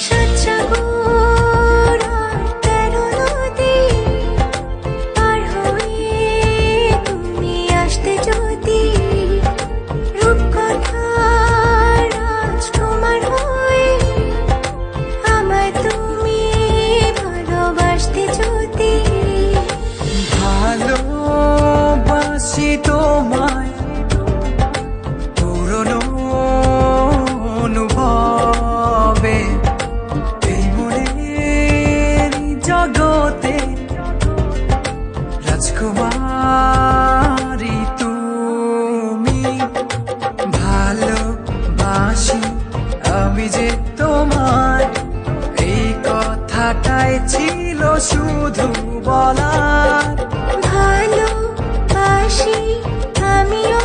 সাতসাগর আর 13 নদী পার হয়ে তুমি আসতে যদি, রূপকথার রাজকুমার হয়ে আমায় তুমি ভালোবাসতে যদি। ভালোবাসি তোমায় পুরনো অনুভবে, এই মনের জগতে রাজকুমারী তুমি। ভালোবাসি আমি যে তোমায়, এই কথাটাই ছিল শুধু বলার। ভালোবাসি আমিও